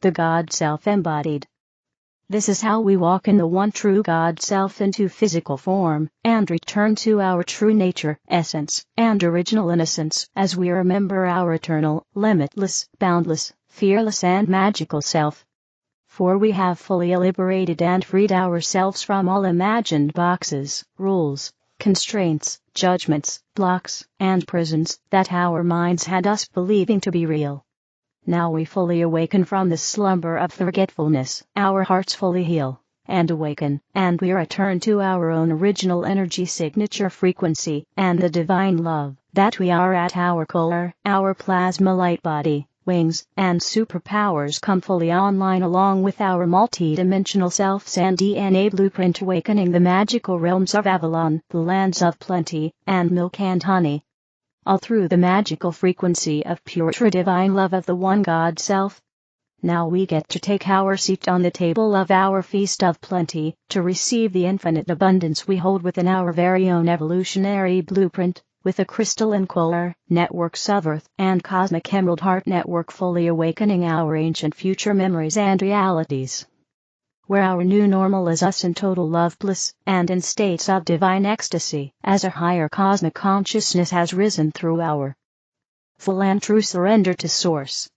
the God-self embodied. This is how we walk in the one true God-self into physical form, and return to our true nature, essence, and original innocence as we remember our eternal, limitless, boundless, fearless and magical self. For we have fully liberated and freed ourselves from all imagined boxes, rules, constraints, judgments, blocks, and prisons that our minds had us believing to be real. Now we fully awaken from the slumber of forgetfulness, our hearts fully heal and awaken, and we return to our own original energy signature frequency and the divine love that we are at our core. Our plasma light body, wings, and superpowers come fully online along with our multi-dimensional selves and DNA blueprint, awakening the magical realms of Avalon, the lands of plenty and milk and honey. All through the magical frequency of pure true divine love of the one God self. Now we get to take our seat on the table of our feast of plenty, to receive the infinite abundance we hold within our very own evolutionary blueprint, with a crystalline core, networks of Earth and Cosmic Emerald Heart Network fully awakening our ancient future memories and realities. Where our new normal is us in total love bliss, and in states of divine ecstasy, as our higher cosmic consciousness has risen through our full and true surrender to Source.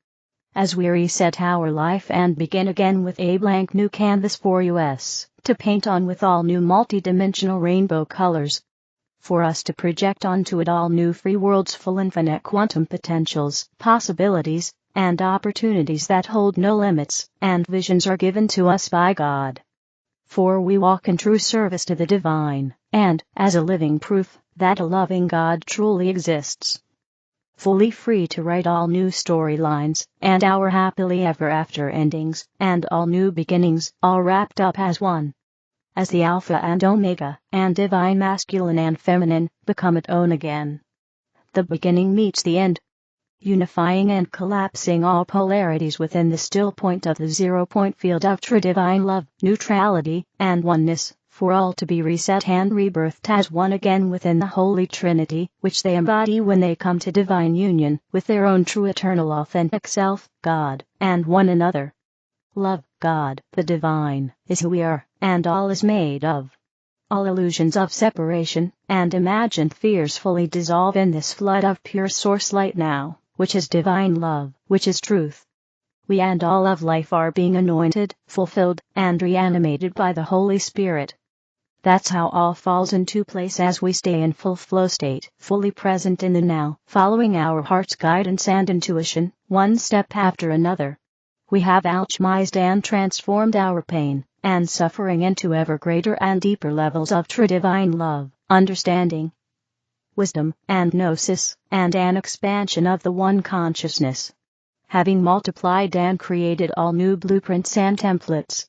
As we reset our life and begin again with a blank new canvas for us, to paint on with all new multi-dimensional rainbow colors. For us to project onto it all new free worlds full infinite quantum potentials, possibilities, and opportunities that hold no limits, and visions are given to us by God. For we walk in true service to the divine, and, as a living proof, that a loving God truly exists. Fully free to write all new storylines, and our happily ever after endings, and all new beginnings, all wrapped up as one. As the Alpha and Omega, and divine masculine and feminine, become at one again. The beginning meets the end, unifying and collapsing all polarities within the still point of the 0-point field of true divine love, neutrality, and oneness, for all to be reset and rebirthed as one again within the Holy Trinity, which they embody when they come to divine union with their own true eternal authentic self, God, and one another. Love, God, the divine, is who we are, and all is made of. All illusions of separation and imagined fears fully dissolve in this flood of pure source light now, which is divine love, which is truth. We and all of life are being anointed, fulfilled, and reanimated by the Holy Spirit. That's how all falls into place as we stay in full flow state, fully present in the now, following our heart's guidance and intuition, one step after another. We have alchemized and transformed our pain and suffering into ever greater and deeper levels of true divine love, understanding, wisdom, and gnosis, and an expansion of the one consciousness. Having multiplied and created all new blueprints and templates.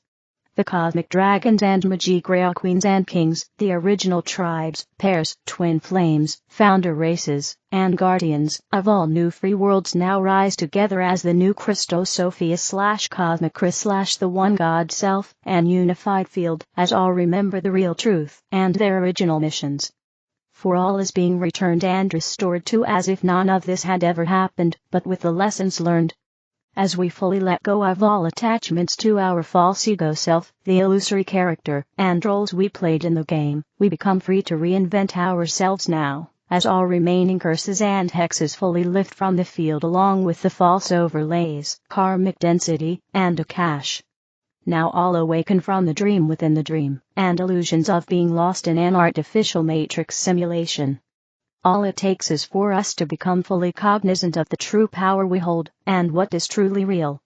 The cosmic dragons and Magicrea queens and kings, the original tribes, pairs, twin flames, founder races, and guardians of all new free worlds now rise together as the new Christosophia/Cosmic Chris/the One God Self, an unified field, as all remember the real truth and their original missions. For all is being returned and restored to as if none of this had ever happened, but with the lessons learned. As we fully let go of all attachments to our false ego self, the illusory character and roles we played in the game, we become free to reinvent ourselves now, as all remaining curses and hexes fully lift from the field along with the false overlays, karmic density, and Akash. Now all awaken from the dream within the dream, and illusions of being lost in an artificial matrix simulation. All it takes is for us to become fully cognizant of the true power we hold, and what is truly real.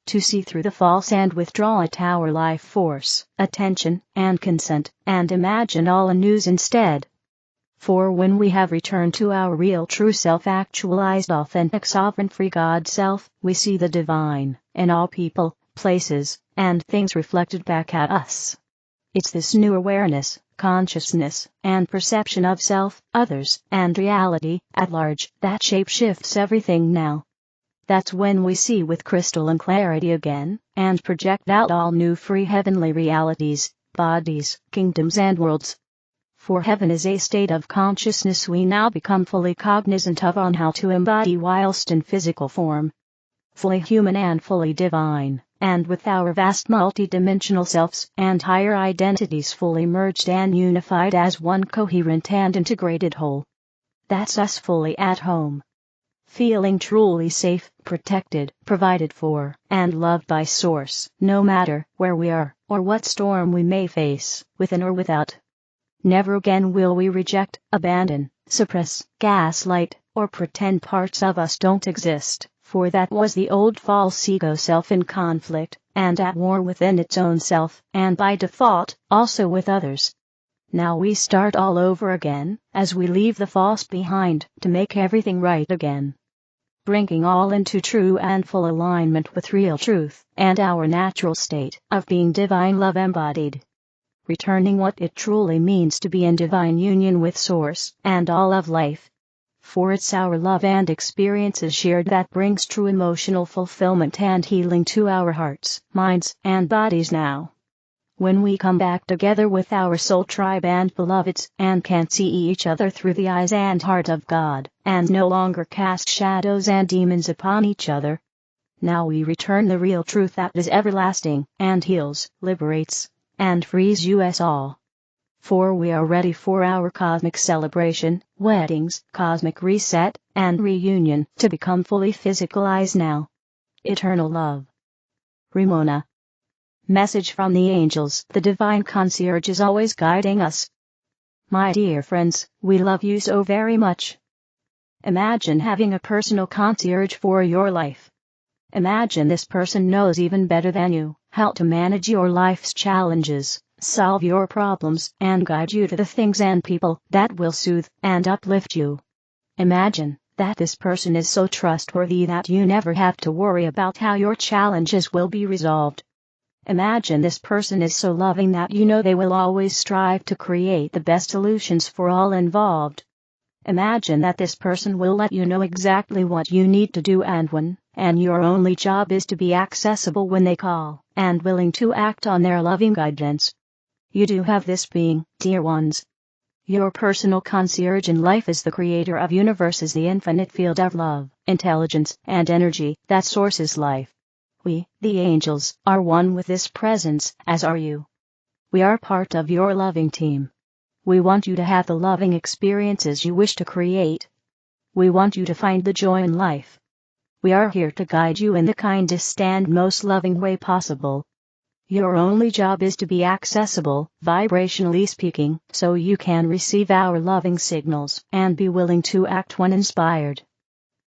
To see through the false and withdraw at our life force, attention, and consent, and imagine all anew instead. For when we have returned to our real true self-actualized authentic sovereign free God self, we see the divine in all people, places, and things reflected back at us. It's this new awareness, consciousness, and perception of self, others, and reality at large that shape-shifts everything now. That's when we see with crystalline clarity again, and project out all new free heavenly realities, bodies, kingdoms and worlds. For heaven is a state of consciousness we now become fully cognizant of on how to embody whilst in physical form. fully human and fully divine, and with our vast multidimensional selves and higher identities fully merged and unified as one coherent and integrated whole. That's us fully at home. Feeling truly safe, protected, provided for, and loved by Source, no matter where we are, or what storm we may face, within or without. Never again will we reject, abandon, suppress, gaslight, or pretend parts of us don't exist, for that was the old false ego self in conflict, and at war within its own self, and by default, also with others. Now we start all over again, as we leave the false behind, to make everything right again. Bringing all into true and full alignment with real truth, and our natural state of being divine love embodied. Returning what it truly means to be in divine union with Source and all of life. For it's our love and experiences shared that brings true emotional fulfillment and healing to our hearts, minds, and bodies now. When we come back together with our soul tribe and beloveds, and can see each other through the eyes and heart of God, and no longer cast shadows and demons upon each other. Now we return the real truth that is everlasting, and heals, liberates, and frees us all. For we are ready for our cosmic celebration, weddings, cosmic reset, and reunion, to become fully physicalized now. Eternal love. Ramona. Message from the angels. The divine concierge is always guiding us. My dear friends, we love you so very much. Imagine having a personal concierge for your life. Imagine this person knows even better than you how to manage your life's challenges, solve your problems, and guide you to the things and people that will soothe and uplift you. Imagine that this person is so trustworthy that you never have to worry about how your challenges will be resolved. Imagine this person is so loving that you know they will always strive to create the best solutions for all involved. Imagine that this person will let you know exactly what you need to do and when, and your only job is to be accessible when they call, and willing to act on their loving guidance. You do have this being, dear ones. Your personal concierge in life is the creator of universes, the infinite field of love, intelligence, and energy that sources life. We, the angels, are one with this presence, as are you. We are part of your loving team. We want you to have the loving experiences you wish to create. We want you to find the joy in life. We are here to guide you in the kindest and most loving way possible. Your only job is to be accessible, vibrationally speaking, so you can receive our loving signals and be willing to act when inspired.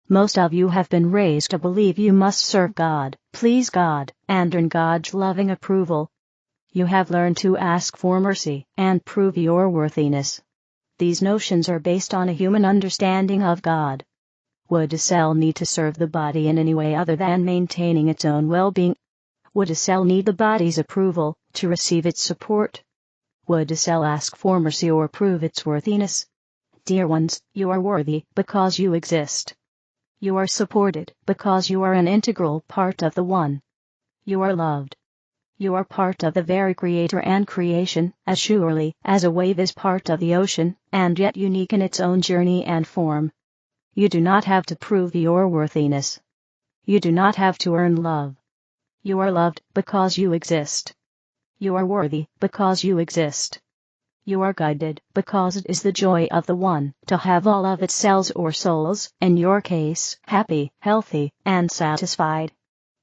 Most of you have been raised to believe you must serve God, please God, and earn God's loving approval. You have learned to ask for mercy and prove your worthiness. These notions are based on a human understanding of God. Would a cell need to serve the body in any way other than maintaining its own well-being? Would a cell need the body's approval to receive its support? Would a cell ask for mercy or prove its worthiness? Dear ones, you are worthy because you exist. You are supported because you are an integral part of the One. You are loved. You are part of the very Creator and creation, as surely as a wave is part of the ocean, and yet unique in its own journey and form. You do not have to prove your worthiness. You do not have to earn love. You are loved because you exist. You are worthy because you exist. You are guided because it is the joy of the One to have all of its cells or souls, in your case, happy, healthy, and satisfied.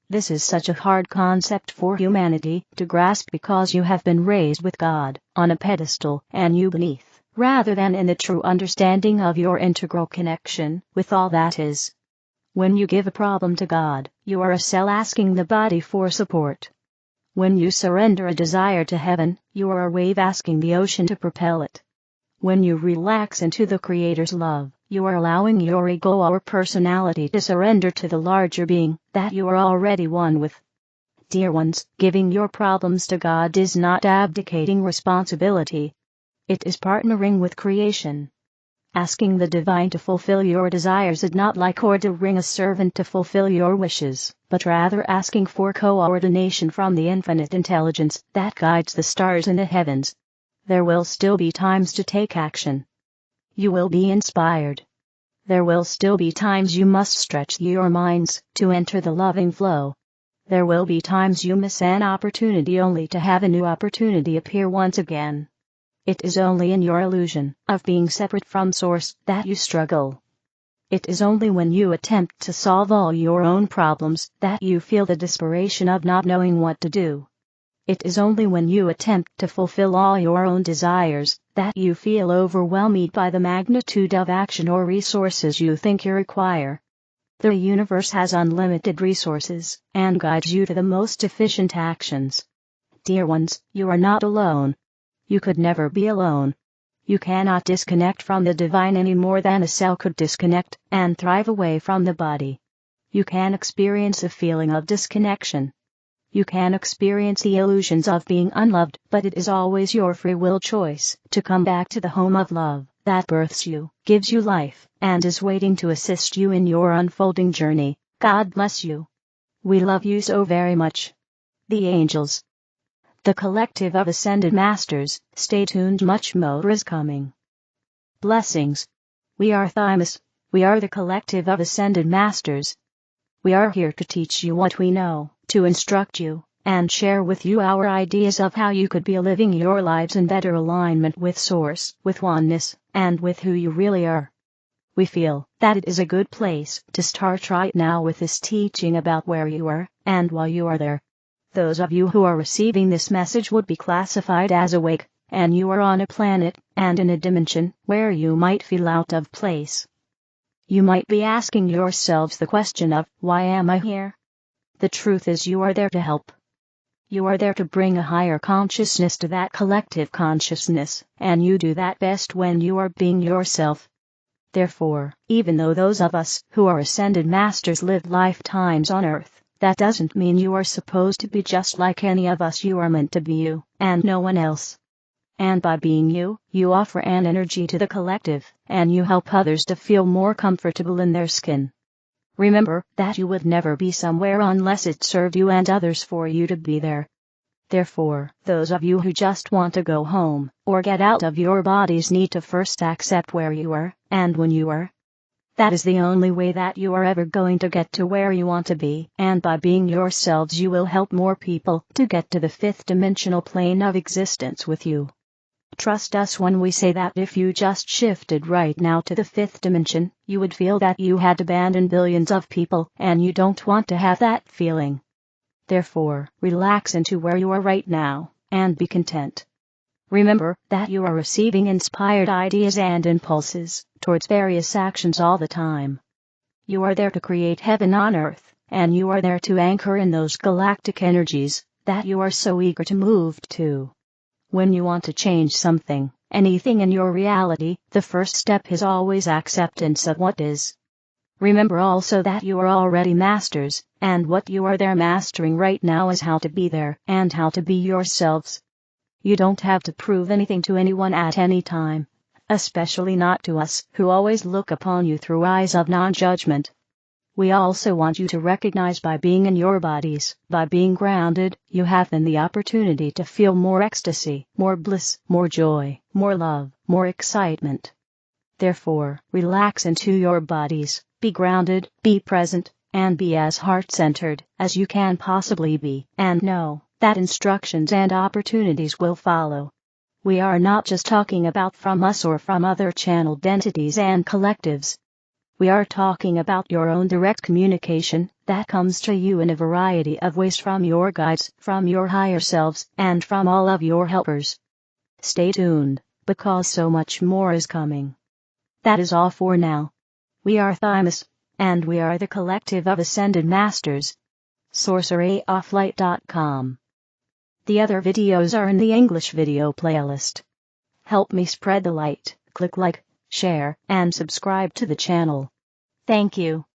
This is such a hard concept for humanity to grasp because you have been raised with God on a pedestal and you beneath, rather than in the true understanding of your integral connection with all that is. When you give a problem to God, you are a cell asking the body for support. When you surrender a desire to heaven, you are a wave asking the ocean to propel it. When you relax into the Creator's love, you are allowing your ego or personality to surrender to the larger being that you are already one with. Dear ones, giving your problems to God is not abdicating responsibility. It is partnering with creation. Asking the divine to fulfill your desires is not like ordering a servant to fulfill your wishes, but rather asking for coordination from the infinite intelligence that guides the stars in the heavens. There will still be times to take action. You will be inspired. There will still be times you must stretch your minds to enter the loving flow. There will be times you miss an opportunity only to have a new opportunity appear once again. It is only in your illusion of being separate from Source that you struggle. It is only when you attempt to solve all your own problems that you feel the desperation of not knowing what to do. It is only when you attempt to fulfill all your own desires that you feel overwhelmed by the magnitude of action or resources you think you require. The universe has unlimited resources and guides you to the most efficient actions. Dear ones, you are not alone. You could never be alone. You cannot disconnect from the divine any more than a cell could disconnect and thrive away from the body. You can experience a feeling of disconnection. You can experience the illusions of being unloved, but it is always your free will choice to come back to the home of love that births you, gives you life, and is waiting to assist you in your unfolding journey. God bless you. We love you so very much. The Angels. The collective of Ascended Masters, stay tuned, much more is coming. Blessings. We are Thymus. We are the collective of Ascended Masters. We are here to teach you what we know, to instruct you, and share with you our ideas of how you could be living your lives in better alignment with Source, with oneness, and with who you really are. We feel that it is a good place to start right now with this teaching about where you are, and why you are there. Those of you who are receiving this message would be classified as awake, and you are on a planet, and in a dimension, where you might feel out of place. You might be asking yourselves the question of, why am I here? The truth is you are there to help. You are there to bring a higher consciousness to that collective consciousness, and you do that best when you are being yourself. Therefore, even though those of us who are Ascended Masters lived lifetimes on Earth, that doesn't mean you are supposed to be just like any of us. You are meant to be you, and no one else. And by being you, you offer an energy to the collective, and you help others to feel more comfortable in their skin. Remember that you would never be somewhere unless it served you and others for you to be there. Therefore, those of you who just want to go home, or get out of your bodies, need to first accept where you are, and when you are. That is the only way that you are ever going to get to where you want to be, and by being yourselves you will help more people to get to the fifth dimensional plane of existence with you. Trust us when we say that if you just shifted right now to the fifth dimension, you would feel that you had abandoned billions of people, and you don't want to have that feeling. Therefore, relax into where you are right now, and be content. Remember that you are receiving inspired ideas and impulses towards various actions all the time. You are there to create heaven on earth, and you are there to anchor in those galactic energies that you are so eager to move to. When you want to change something, anything in your reality, the first step is always acceptance of what is. Remember also that you are already masters, and what you are there mastering right now is how to be there and how to be yourselves. You don't have to prove anything to anyone at any time, especially not to us who always look upon you through eyes of non-judgment. We also want you to recognize by being in your bodies, by being grounded, you have then the opportunity to feel more ecstasy, more bliss, more joy, more love, more excitement. Therefore, relax into your bodies, be grounded, be present, and be as heart-centered as you can possibly be, and know that instructions and opportunities will follow. We are not just talking about from us or from other channeled entities and collectives. We are talking about your own direct communication that comes to you in a variety of ways from your guides, from your higher selves, and from all of your helpers. Stay tuned, because so much more is coming. That is all for now. We are Thymus, and we are the collective of Ascended Masters. SorceryOffLight.com. The other videos are in the English video playlist. Help me spread the light, click like, share, and subscribe to the channel. Thank you.